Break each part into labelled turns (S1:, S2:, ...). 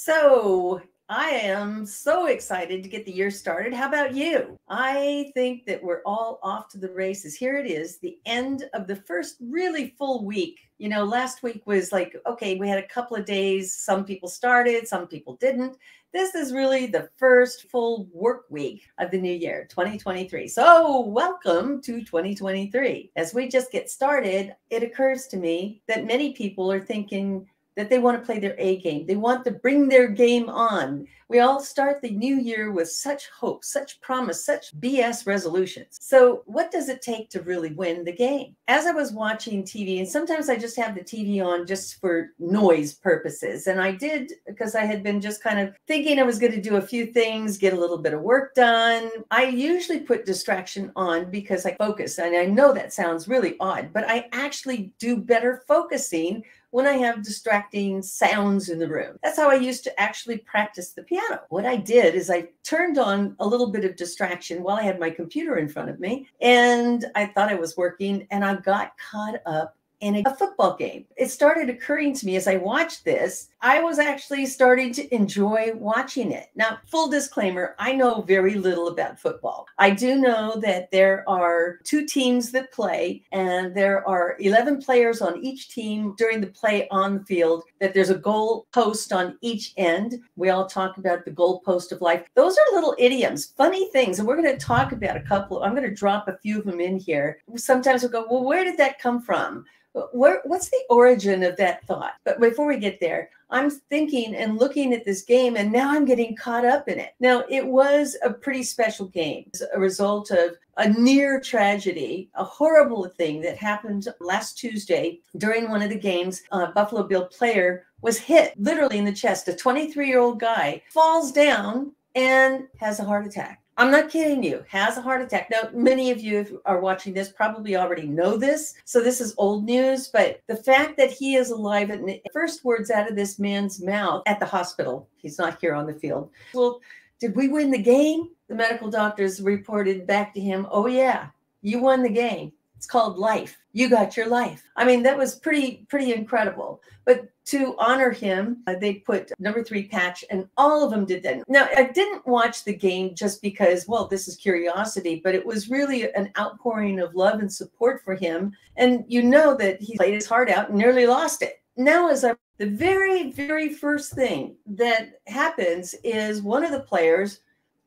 S1: So I am so excited to get the year started. How about you? I think that we're all off to the races. Here it is, the end of the first really full week. You know, last week was like, okay, we had a couple of days. Some people started, some people didn't. This is really the first full work week of the new year, 2023. So welcome to 2023. As we just get started, it occurs to me that many people are thinking that they want to play their A game. They want to bring their game on. We all start the new year with such hope, such promise, such BS resolutions. So what does it take to really win the game? As I was watching TV, and sometimes I just have the TV on just for noise purposes. And I did because I had been just kind of thinking I was going to do a few things, get a little bit of work done. I usually put distraction on because I focus. And I know that sounds really odd, but I actually do better focusing when I have distracting sounds in the room. That's how I used to actually practice the piano. What I did is I turned on a little bit of distraction while I had my computer in front of me, and I thought I was working, and I got caught up in a football game. It started occurring to me as I watched this, I was actually starting to enjoy watching it. Now, full disclaimer, I know very little about football. I do know that there are two teams that play, and there are 11 players on each team during the play on the field, that there's a goal post on each end. We all talk about the goal post of life. Those are little idioms, funny things, and we're going to talk about a couple. I'm going to drop a few of them in here. Sometimes we'll go, well, where did that come from? What's the origin of that thought? But before we get there, I'm thinking and looking at this game, and now I'm getting caught up in it. Now, it was a pretty special game. It's a result of a near tragedy, a horrible thing that happened last Tuesday during one of the games. A Buffalo Bill player was hit literally in the chest. A 23-year-old guy falls down and has a heart attack. I'm not kidding you, has a heart attack. Now, many of you who are watching this probably already know this, so this is old news, but the fact that he is alive, and the first words out of this man's mouth at the hospital, he's not here on the field. Well, did we win the game? The medical doctors reported back to him, oh yeah, you won the game. It's called life. You got your life. I mean, that was pretty incredible. But to honor him, they put number 3 patch, and all of them did that. Now, I didn't watch the game just because, well, this is curiosity, but it was really an outpouring of love and support for him. And you know that he played his heart out and nearly lost it. Now, the very first thing that happens is one of the players,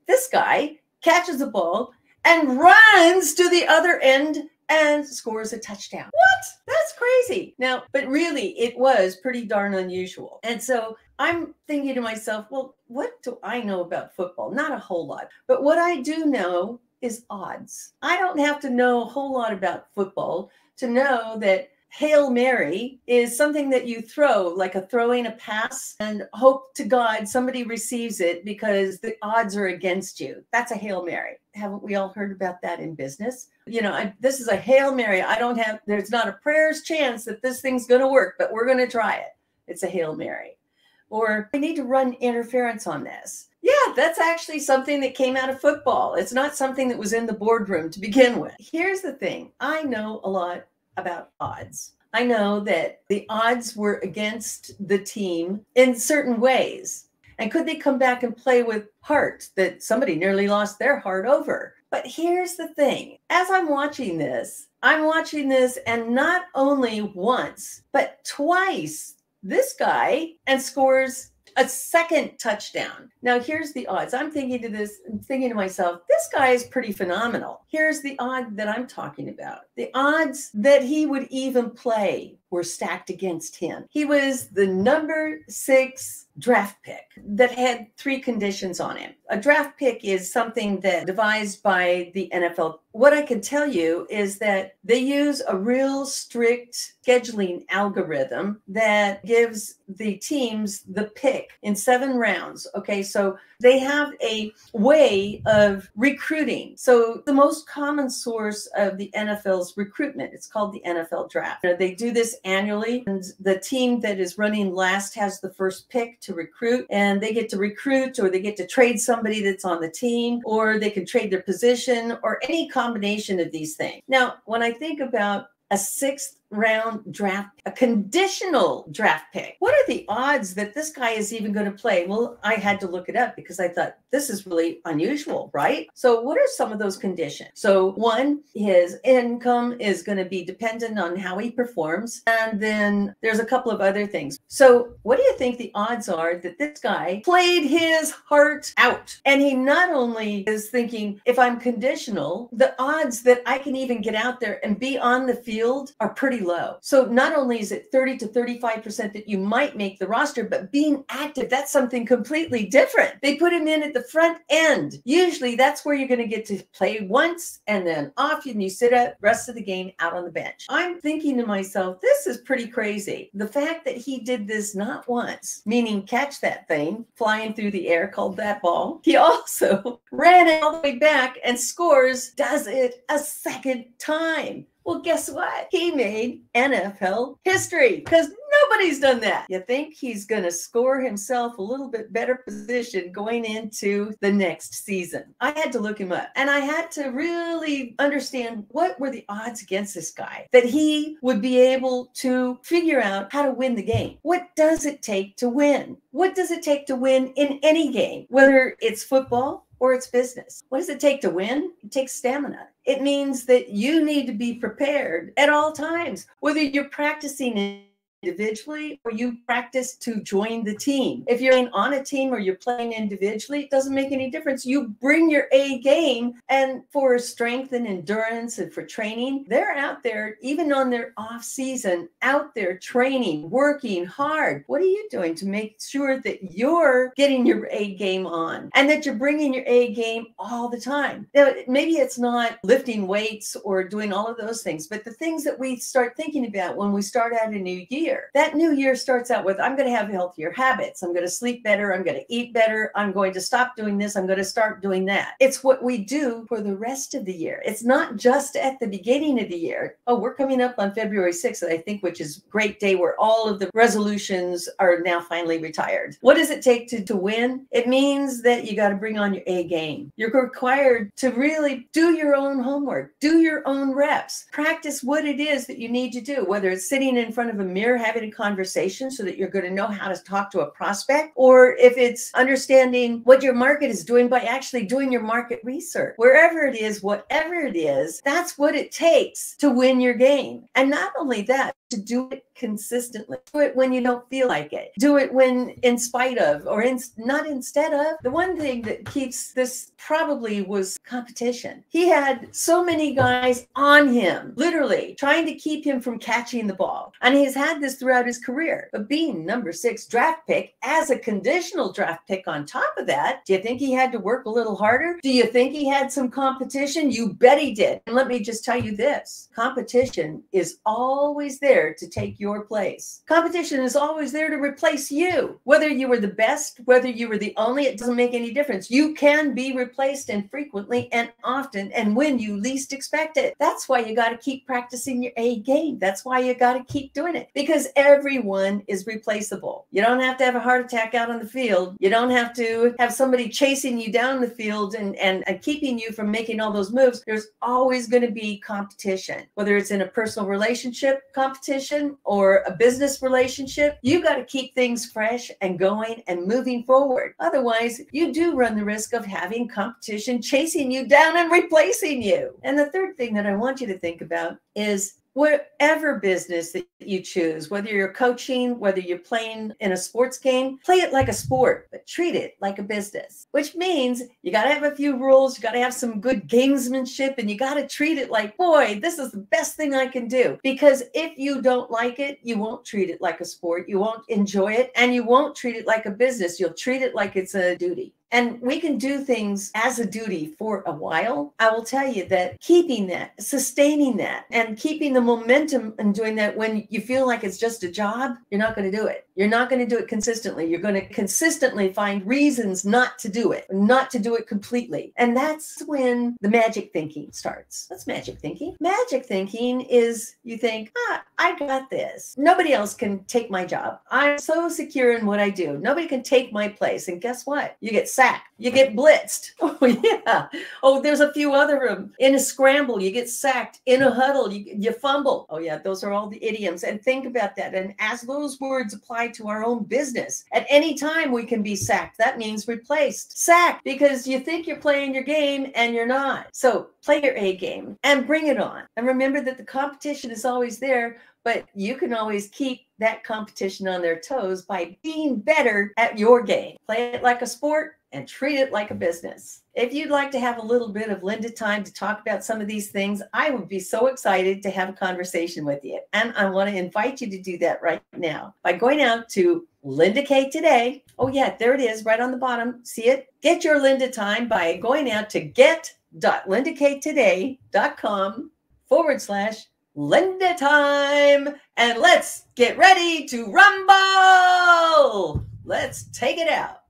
S1: this guy, catches the ball and runs to the other end and scores a touchdown. What? That's crazy. Now, but really, it was pretty darn unusual. And so I'm thinking to myself, well, what do I know about football? Not a whole lot. But what I do know is odds. I don't have to know a whole lot about football to know that Hail Mary is something that you throw, like throwing a pass, and hope to God somebody receives it because the odds are against you. That's a Hail Mary. Haven't we all heard about that in business? You know, this is a Hail Mary. There's not a prayer's chance that this thing's going to work, but we're going to try it. It's a Hail Mary. Or we need to run interference on this. Yeah, that's actually something that came out of football. It's not something that was in the boardroom to begin with. Here's the thing. I know a lot about odds. I know that the odds were against the team in certain ways. And could they come back and play with heart that somebody nearly lost their heart over? But here's the thing. As I'm watching this, and not only once, but twice, this guy and scores a second touchdown. Now, here's the odds. I'm thinking to myself, this guy is pretty phenomenal. Here's the odd that I'm talking about. The odds that he would even play were stacked against him. He was the number 6 draft pick that had 3 conditions on him. A draft pick is something that devised by the NFL. What I can tell you is that they use a real strict scheduling algorithm that gives the teams the pick in 7 rounds. Okay, so they have a way of recruiting. So the most common source of the NFL's recruitment, it's called the NFL draft. They do this annually, and the team that is running last has the first pick to recruit, and they get to recruit, or they get to trade somebody that's on the team, or they can trade their position, or any combination of these things. Now, when I think about a 6th round draft, a conditional draft pick. What are the odds that this guy is even going to play? Well, I had to look it up because I thought this is really unusual, right? So what are some of those conditions? So one, his income is going to be dependent on how he performs. And then there's a couple of other things. So what do you think the odds are that this guy played his heart out? And he not only is thinking, if I'm conditional, the odds that I can even get out there and be on the field are pretty low. So not only is it 30 to 35% that you might make the roster, but being active, that's something completely different. They put him in at the front end. Usually that's where you're going to get to play once and then off and you sit up rest of the game out on the bench. I'm thinking to myself, this is pretty crazy. The fact that he did this not once, meaning catch that thing flying through the air, called that ball. He also ran it all the way back and scores, does it a second time. Well, guess what? He made NFL history because nobody's done that. You think he's going to score himself a little bit better position going into the next season. I had to look him up and I had to really understand what were the odds against this guy that he would be able to figure out how to win the game. What does it take to win? What does it take to win in any game, whether it's football or it's business? What does it take to win? It takes stamina. It means that you need to be prepared at all times, whether you're practicing individually or you practice to join the team. If you're on a team or you're playing individually, it doesn't make any difference. You bring your A game, and for strength and endurance and for training, they're out there, even on their off season, out there training, working hard. What are you doing to make sure that you're getting your A game on and that you're bringing your A game all the time? Now, maybe it's not lifting weights or doing all of those things, but the things that we start thinking about when we start out a new year, that new year starts out with, I'm going to have healthier habits. I'm going to sleep better. I'm going to eat better. I'm going to stop doing this. I'm going to start doing that. It's what we do for the rest of the year. It's not just at the beginning of the year. Oh, we're coming up on February 6th, I think, which is a great day where all of the resolutions are now finally retired. What does it take to win? It means that you got to bring on your A game. You're required to really do your own homework, do your own reps, practice what it is that you need to do, whether it's sitting in front of a mirror having a conversation so that you're going to know how to talk to a prospect, or if it's understanding what your market is doing by actually doing your market research. Wherever it is, whatever it is, that's what it takes to win your game. And not only that, to do it consistently. Do it when you don't feel like it. Do it when in spite of, or not instead of. The one thing that keeps this probably was competition. He had so many guys on him, literally trying to keep him from catching the ball. And he's had this throughout his career. But being number 6 draft pick as a conditional draft pick on top of that, do you think he had to work a little harder? Do you think he had some competition? You bet he did. And let me just tell you this, competition is always there to take your place. Competition is always there to replace you. Whether you were the best, whether you were the only, it doesn't make any difference. You can be replaced, and frequently and often and when you least expect it. That's why you got to keep practicing your A game. That's why you got to keep doing it, because everyone is replaceable. You don't have to have a heart attack out on the field. You don't have to have somebody chasing you down the field and keeping you from making all those moves. There's always going to be competition, whether it's in a personal relationship competition or a business relationship. You got to keep things fresh and going and moving forward. Otherwise, you do run the risk of having competition chasing you down and replacing you. And the third thing that I want you to think about is whatever business that you choose, whether you're coaching, whether you're playing in a sports game, play it like a sport, but treat it like a business, which means you got to have a few rules. You got to have some good gamesmanship, and you got to treat it like, boy, this is the best thing I can do. Because if you don't like it, you won't treat it like a sport. You won't enjoy it, and you won't treat it like a business. You'll treat it like it's a duty. And we can do things as a duty for a while. I will tell you that keeping that, sustaining that, and keeping the momentum and doing that when you feel like it's just a job, you're not going to do it. You're not going to do it consistently. You're going to consistently find reasons not to do it completely. And that's when the magic thinking starts. What's magic thinking? Magic thinking is you think, I got this. Nobody else can take my job. I'm so secure in what I do. Nobody can take my place. And guess what? You get sacked. You get blitzed. Oh, yeah. Oh, there's a few other in a scramble, you get sacked. In a huddle, you fumble. Oh, yeah, those are all the idioms. And think about that. And as those words apply to our own business, at any time we can be sacked. That means replaced. Sacked because you think you're playing your game and you're not. So play your A game and bring it on. And remember that the competition is always there, but you can always keep that competition on their toes by being better at your game. Play it like a sport and treat it like a business. If you'd like to have a little bit of Linda time to talk about some of these things, I would be so excited to have a conversation with you. And I want to invite you to do that right now by going out to Linda Kaye Today. Oh, yeah, there it is right on the bottom. See it? Get your Linda time by going out to get.lindakayetoday.com/Linda time. And let's get ready to rumble. Let's take it out.